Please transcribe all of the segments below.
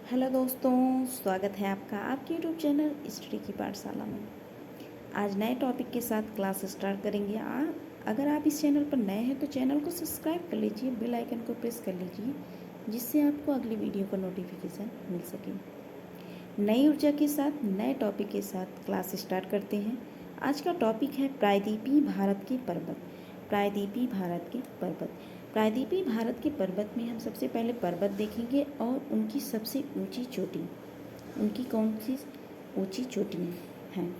Hello दोस्तों, स्वागत है आपका आपके यूट्यूब चैनल स्टडी की पाठशाला में। आज नए टॉपिक के साथ क्लास स्टार्ट करेंगे। अगर आप इस चैनल पर नए हैं तो चैनल को सब्सक्राइब कर लीजिए, बेल आइकन को प्रेस कर लीजिए, जिससे आपको अगली वीडियो का नोटिफिकेशन मिल सके। नई ऊर्जा के साथ नए टॉपिक के साथ क्लास स्टार्ट करते हैं। आज का टॉपिक है प्रायद्वीपीय भारत के पर्वत। प्रायद्वीपीय भारत के पर्वत। प्रायद्वीपीय भारत के पर्वत में हम सबसे पहले पर्वत देखेंगे और उनकी सबसे ऊंची चोटी, उनकी कौन सी ऊंची चोटियाँ हैं।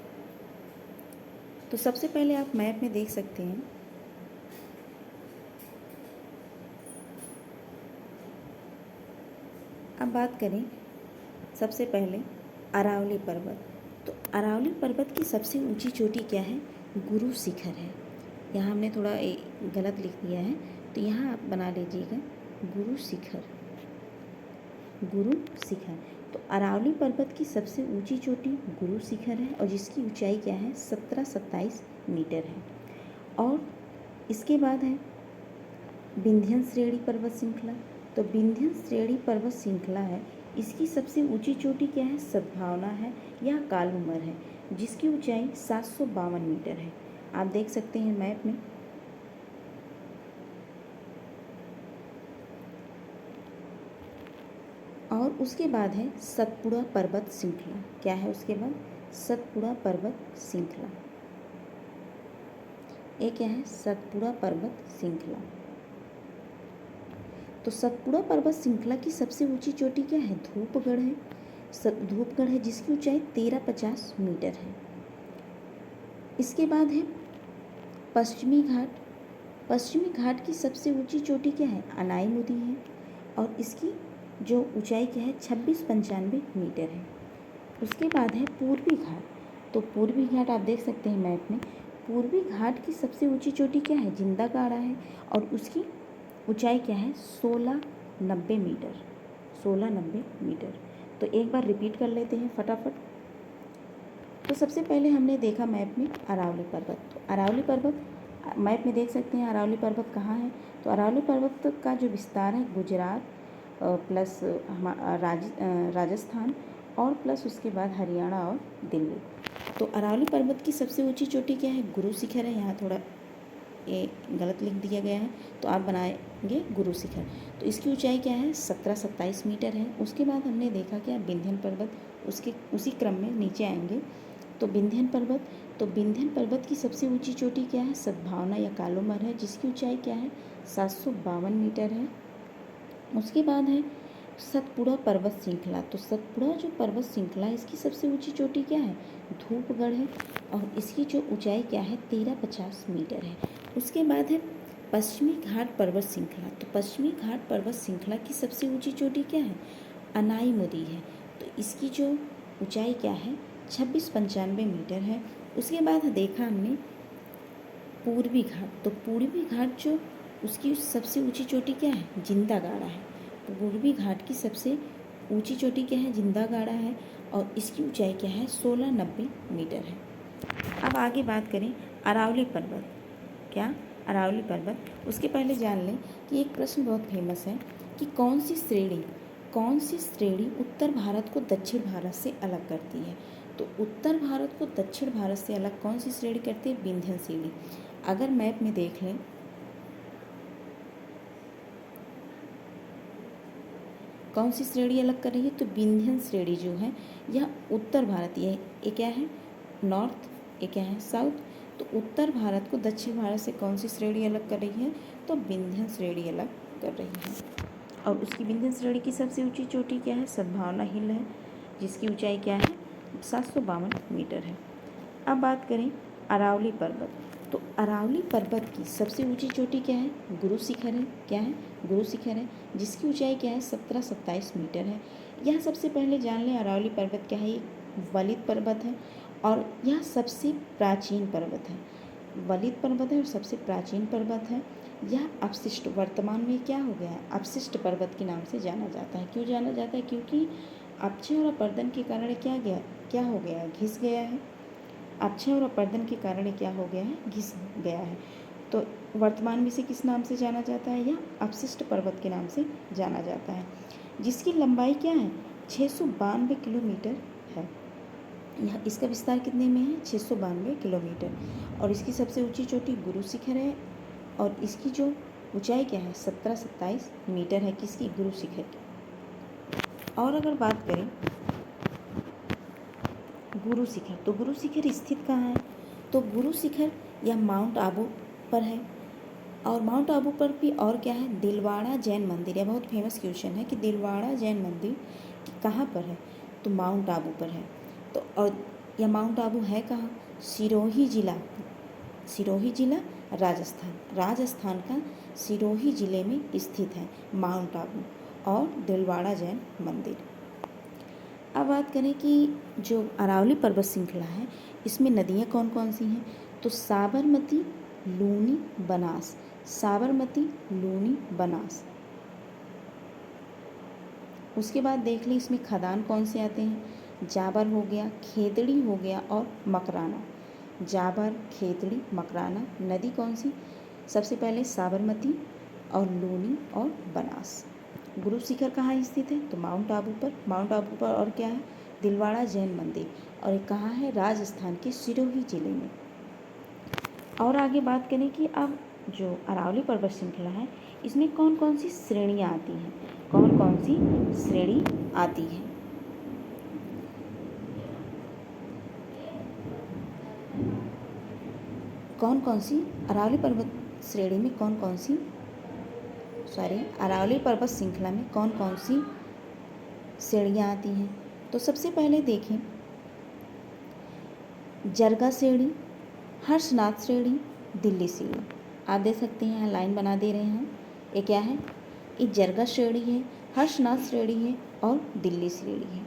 तो सबसे पहले आप मैप में देख सकते हैं, अब बात करें सबसे पहले अरावली पर्वत। तो अरावली पर्वत की सबसे ऊंची चोटी क्या है? गुरु शिखर है। यहाँ हमने थोड़ा गलत लिख दिया है, तो यहाँ आप बना लीजिएगा गुरु शिखर। गुरु शिखर। तो अरावली पर्वत की सबसे ऊंची चोटी गुरु शिखर है और जिसकी ऊंचाई क्या है? 1727 मीटर है। और इसके बाद है विंध्यन श्रेणी पर्वत श्रृंखला। तो विंध्यन श्रेणी पर्वत श्रृंखला है, इसकी सबसे ऊंची चोटी क्या है? सद्भावना है या कालूमर है, जिसकी ऊंचाई 752 मीटर है। आप देख सकते हैं मैप में। और उसके बाद है सतपुड़ा पर्वत श्रृंखला। क्या है उसके बाद? सतपुड़ा पर्वत श्रृंखला। ये क्या है? सतपुड़ा पर्वत श्रृंखला। तो सतपुड़ा पर्वत श्रृंखला की सबसे ऊंची चोटी क्या है? धूपगढ़ है। धूपगढ़ है, जिसकी ऊंचाई 1350 मीटर है। इसके बाद है पश्चिमी घाट। पश्चिमी घाट की सबसे ऊंची चोटी क्या है? अनाईमुदी है और इसकी जो ऊंचाई क्या है? 2695 मीटर है। उसके बाद है पूर्वी घाट। तो पूर्वी घाट आप देख सकते हैं मैप में। पूर्वी घाट की सबसे ऊंची चोटी क्या है? जिंदा गाड़ा है और उसकी ऊंचाई क्या है? 1690 मीटर। 1690 मीटर। तो एक बार रिपीट कर लेते हैं फटाफट। तो सबसे पहले हमने देखा मैप में अरावली पर्वत। तो अरावली पर्वत मैप में देख सकते हैं अरावली पर्वत कहाँ है। तो अरावली पर्वत का जो विस्तार है गुजरात प्लस राजस्थान और प्लस उसके बाद हरियाणा और दिल्ली। तो अरावली पर्वत की सबसे ऊंची चोटी क्या है? गुरु शिखर है। यहाँ थोड़ा ये गलत लिख दिया गया है, तो आप बनाएंगे गुरु शिखर। तो इसकी ऊंचाई क्या है? 1727 मीटर है। उसके बाद हमने देखा क्या? विंध्यन पर्वत। उसके उसी क्रम में नीचे आएंगे तो विंध्यन पर्वत। तो विंध्यन पर्वत की सबसे ऊंची चोटी क्या है? सद्भावना या कालूमर है, जिसकी ऊंचाई क्या है? 752 मीटर है। उसके बाद है सतपुड़ा पर्वत श्रृंखला। तो सतपुड़ा जो पर्वत श्रृंखला है, इसकी सबसे ऊंची चोटी क्या है? धूपगढ़ है और इसकी जो ऊंचाई क्या है? 1350 मीटर है। उसके बाद है पश्चिमी घाट पर्वत श्रृंखला। तो पश्चिमी घाट पर्वत श्रृंखला की सबसे ऊंची चोटी क्या है? अनाईमुदी है। तो इसकी जो ऊंचाई क्या है? 2695 मीटर है। उसके बाद देखा हमने पूर्वी घाट। तो पूर्वी घाट जो उसकी सबसे ऊंची चोटी क्या है? जिंदा गाड़ा है। पूर्वी घाट की सबसे ऊंची चोटी क्या है? जिंदा गाड़ा है और इसकी ऊंचाई क्या है? 1690 मीटर है। अब आगे बात करें अरावली पर्वत। क्या? अरावली पर्वत। उसके पहले जान लें कि एक प्रश्न बहुत फेमस है कि कौन सी श्रेणी उत्तर भारत को दक्षिण भारत से अलग करती है। तो उत्तर भारत को दक्षिण भारत से अलग कौन सी श्रेणी करती है? विंध्यन श्रेणी। अगर मैप में देख लें कौन सी श्रेणी अलग कर रही है, तो विंध्यन श्रेणी जो है यह उत्तर भारत, ये क्या है? नॉर्थ, ये क्या है? साउथ। तो उत्तर भारत को दक्षिण भारत से कौन सी श्रेणी अलग कर रही है? तो विंध्यन श्रेणी अलग कर रही है। और उसकी विंध्यन श्रेणी की सबसे ऊंची चोटी क्या है? सद्भावना हिल है, जिसकी ऊंचाई क्या है? 752 मीटर है। अब बात करें अरावली पर्वत। तो अरावली पर्वत की सबसे ऊंची चोटी क्या है? गुरु शिखर है। क्या है? गुरु शिखर है, जिसकी ऊंचाई क्या है? 1727 मीटर है। यह सबसे पहले जान लें अरावली पर्वत क्या है? ये वलित पर्वत है और यह सबसे प्राचीन पर्वत है। वलित पर्वत है और सबसे प्राचीन पर्वत है। यह अपशिष्ट, वर्तमान में क्या हो गया है? अपशिष्ट पर्वत के नाम से जाना जाता है। क्यों जाना जाता है? क्योंकि अपक्षय और अपर्दन के कारण क्या हो गया है? घिस गया है। अपक्षय और अपर्दन के कारण क्या हो गया है? घिस गया है। तो वर्तमान में इसे किस नाम से जाना जाता है? यह अपशिष्ट पर्वत के नाम से जाना जाता है। जिसकी लंबाई क्या है? 692 किलोमीटर है। यह इसका विस्तार कितने में है? 692 किलोमीटर। और इसकी सबसे ऊंची चोटी गुरु शिखर है और इसकी जो ऊंचाई क्या है? 1727 मीटर है। किसकी? गुरु शिखर की। और अगर बात करें गुरु शिखर, तो गुरु शिखर स्थित कहाँ है? तो गुरु शिखर यह माउंट आबू पर है। और माउंट आबू पर भी और क्या है? दिलवाड़ा जैन मंदिर। यह बहुत फेमस क्वेश्चन है कि दिलवाड़ा जैन मंदिर कहाँ पर है? तो माउंट आबू पर है। तो और यह माउंट आबू है कहाँ? सिरोही जिला, सिरोही जिला राजस्थान, राजस्थान का सिरोही जिले में स्थित है माउंट आबू और दिलवाड़ा जैन मंदिर। अब बात करें कि जो अरावली पर्वत श्रृंखला है इसमें नदियाँ कौन कौन सी हैं? तो साबरमती, लूनी, बनास, साबरमती, लूनी, बनास। उसके बाद देख ली इसमें खदान कौन से आते हैं? जाबर हो गया, खेतड़ी हो गया और मकराना। जाबर, खेतड़ी, मकराना। नदी कौन सी? सबसे पहले साबरमती और लूनी और बनास। गुरु शिखर कहाँ स्थित है? तो माउंट आबू पर। माउंट आबू पर और क्या है? दिलवाड़ा जैन मंदिर। और ये कहाँ है? राजस्थान के सिरोही जिले में। और आगे बात करें कि अब जो अरावली पर्वत श्रृंखला है इसमें कौन कौन सी श्रेणियाँ आती हैं? कौन कौन सी श्रेणी आती है? कौन कौन सी अरावली पर्वत श्रेणी में कौन कौन सी अरावली पर्वत श्रृंखला में कौन कौन सी श्रेणियाँ आती हैं? तो सबसे पहले देखें जरगा श्रेणी, हर्षनाथ श्रेणी, दिल्ली श्रेणी। आप देख सकते हैं यहाँ लाइन बना दे रहे हैं। ये क्या है? ये जरगा श्रेणी है, हर्षनाथ श्रेणी है और दिल्ली श्रेणी है।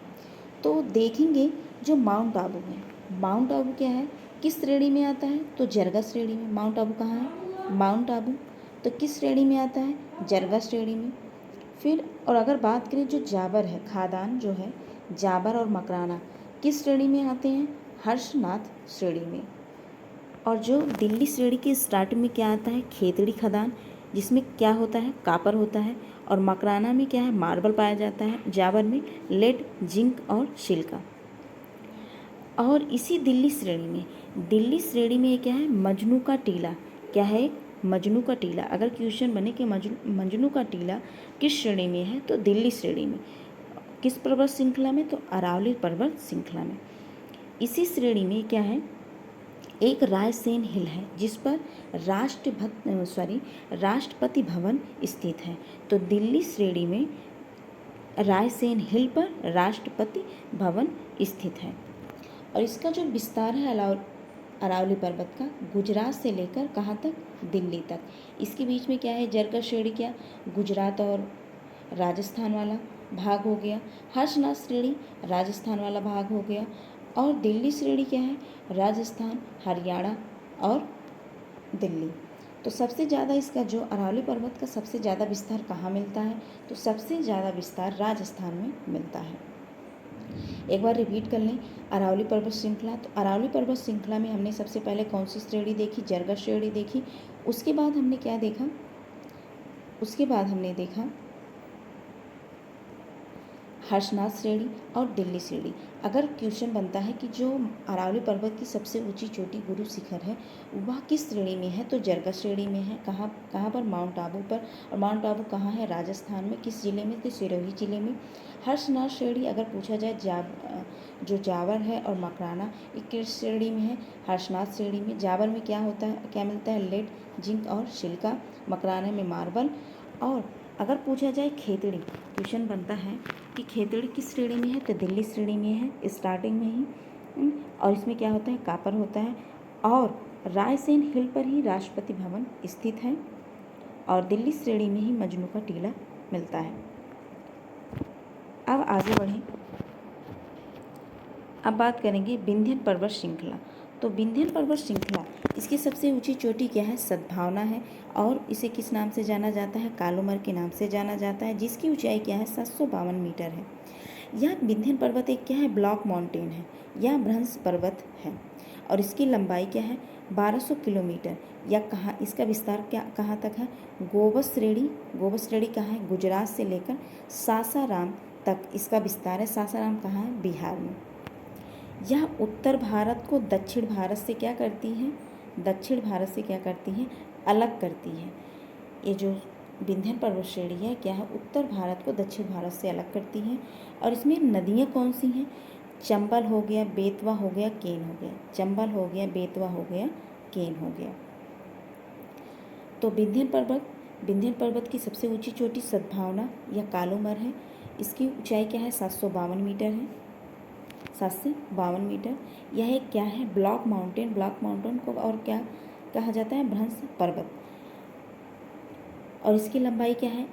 तो देखेंगे जो माउंट आबू है, माउंट आबू क्या है? किस श्रेणी में आता है? तो जरगा श्रेणी में। माउंट आबू कहाँ है? माउंट आबू तो किस श्रेणी में आता है? जरगा श्रेणी में। फिर और अगर बात करें जो जाबर है, खादान जो है जाबर और मकराना किस श्रेणी में आते हैं? हर्षनाथ श्रेणी में। और जो दिल्ली श्रेणी के स्टार्टिंग में क्या आता है? खेतड़ी खदान, जिसमें क्या होता है? कापर होता है। और मकराना में क्या है? मार्बल पाया जाता है। जाबर में लेड, जिंक और सिलिका। और इसी दिल्ली श्रेणी में क्या है? मजनू का टीला। क्या है? मजनू का टीला। अगर क्वेश्चन बने कि मजनू का टीला किस श्रेणी में है? तो दिल्ली श्रेणी में। किस पर्वत श्रृंखला में? तो अरावली पर्वत श्रृंखला में। इसी श्रेणी में क्या है? एक रायसेन हिल है जिस पर राष्ट्रपति भवन स्थित है। तो दिल्ली श्रेणी में रायसेन हिल पर राष्ट्रपति भवन स्थित है। और इसका जो विस्तार है अरावली पर्वत का, गुजरात से लेकर कहाँ तक? दिल्ली तक। इसके बीच में क्या है? जरगा श्रेणी क्या? गुजरात और राजस्थान वाला भाग हो गया। हर्षनाथ श्रेणी राजस्थान वाला भाग हो गया। और दिल्ली श्रेणी क्या है? राजस्थान, हरियाणा और दिल्ली। तो सबसे ज़्यादा इसका जो अरावली पर्वत का सबसे ज़्यादा विस्तार कहाँ मिलता है? तो सबसे ज़्यादा विस्तार राजस्थान में मिलता है। एक बार रिपीट कर लें अरावली पर्वत श्रृंखला। तो अरावली पर्वत श्रृंखला में हमने सबसे पहले कौन सी श्रेणी देखी? जरगा श्रेणी देखी। उसके बाद हमने क्या देखा? उसके बाद हमने देखा हर्षनाथ श्रेणी और दिल्ली श्रेणी। अगर क्वेश्चन बनता है कि जो अरावली पर्वत की सबसे ऊंची चोटी गुरु शिखर है वह किस श्रेणी में है? तो जरगा श्रेणी में है। कहाँ पर? माउंट आबू पर। और माउंट आबू कहाँ है? राजस्थान में। किस जिले में? तो सिरोही जिले में। हर्षनाथ श्रेणी अगर पूछा जाए जो जावर है और मकराना ये किस श्रेणी में है? हर्षनाथ श्रेणी में। जावर में क्या होता है? क्या मिलता है? लेड, जिंक और सिलिका। मकराना में मार्बल। और अगर पूछा जाए खेतड़ी, क्वेश्चन बनता है कि खेतड़ी किस श्रेणी में है? तो दिल्ली श्रेणी में है स्टार्टिंग में ही। और इसमें क्या होता है? कापर होता है। और रायसेन हिल पर ही राष्ट्रपति भवन स्थित है। और दिल्ली श्रेणी में ही मजनू का टीला मिलता है। अब आगे बढ़ें। अब बात करेंगे विंध्यन पर्वत श्रृंखला। तो विंध्यन पर्वत श्रृंखला इसकी सबसे ऊंची चोटी क्या है? सद्भावना है। और इसे किस नाम से जाना जाता है? कालोमर के नाम से जाना जाता है, जिसकी ऊंचाई क्या है? 752 मीटर है। यह विंध्यन पर्वत एक क्या है? ब्लॉक माउंटेन है या भ्रंश पर्वत है। और इसकी लंबाई क्या है? 1200 किलोमीटर। या कहाँ इसका विस्तार कहाँ तक है? गोवस श्रेणी कहाँ है? गुजरात से लेकर सासाराम तक इसका विस्तार है। सासाराम कहाँ है? बिहार में। यह उत्तर भारत को दक्षिण भारत से क्या करती है? दक्षिण भारत से क्या करती है? अलग करती है। ये जो विंध्य पर्वत श्रेणी है क्या है? उत्तर भारत को दक्षिण भारत से अलग करती है। और इसमें नदियाँ कौन सी हैं? चंबल हो गया, बेतवा हो गया, केन हो गया। चंबल हो गया, बेतवा हो गया, केन हो गया। तो विंध्य पर्वत की सबसे ऊंची चोटी सद्भावना या कालोमर है। इसकी ऊंचाई क्या है? 752 मीटर है। 752 मीटर। यह एक क्या है? Block mountain. ब्लॉक माउंटेन को और क्या कहा जाता है? भ्रंश पर्वत। और इसकी लंबाई क्या है?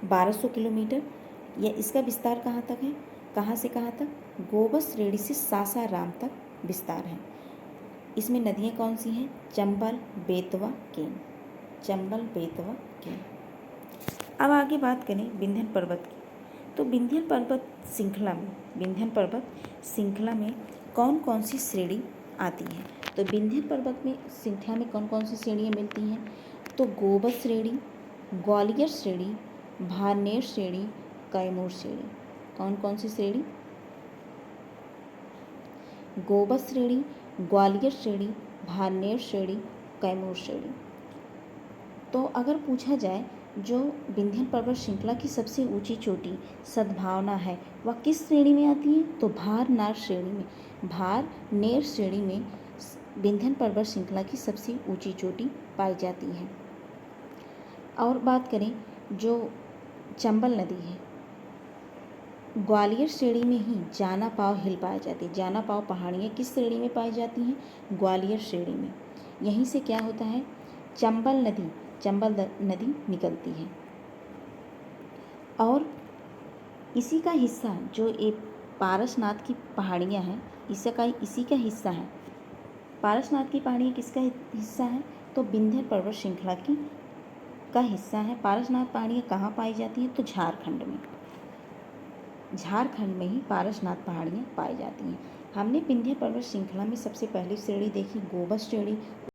1200 किलोमीटर। यह इसका विस्तार कहाँ तक है? कहाँ से कहाँ तक? गोबस श्रेणी से सासाराम तक विस्तार है। इसमें नदियाँ कौन सी हैं? चंबल, बेतवा, केन। चंबल, बेतवा, केन। अब आगे बात करें विंध्य पर्वत की। तो विंध्य पर्वत श्रृंखला में कौन कौन सी श्रेणी आती है? तो विंध्य पर्वत में श्रृंखला में कौन कौन सी श्रेणियाँ मिलती हैं? तो गोबस श्रेणी, ग्वालियर श्रेणी, भारनेर श्रेणी, कैमूर श्रेणी। कौन कौन सी श्रेणी? गोबस श्रेणी, ग्वालियर श्रेणी, भारनेर श्रेणी, कैमूर श्रेणी। तो अगर पूछा जाए जो विंध्य पर्वत श्रृंखला की सबसे ऊंची चोटी सद्भावना है वह किस श्रेणी में आती है? तो भारनार श्रेणी में। भारनेर श्रेणी में विंध्य पर्वत श्रृंखला की सबसे ऊंची चोटी पाई जाती है। और बात करें जो चंबल नदी है, ग्वालियर श्रेणी में ही जाना पाव हिल पाई जाती है। जाना पाव पहाड़ियाँ किस श्रेणी में पाई जाती हैं? ग्वालियर श्रेणी में। यहीं से क्या होता है? चंबल नदी निकलती है। और इसी का हिस्सा जो एक पारसनाथ की पहाड़ियाँ हैं इसी का हिस्सा है। पारसनाथ की पहाड़ियाँ किसका हिस्सा है? तो विंध्य पर्वत श्रृंखला का हिस्सा है। पारसनाथ पहाड़ियाँ कहाँ पाई जाती हैं? तो झारखंड में। झारखंड में ही पारसनाथ पहाड़ियाँ पाई जाती हैं। हमने विंध्य पर्वत श्रृंखला में सबसे पहली श्रेणी देखी गोबस श्रेणी।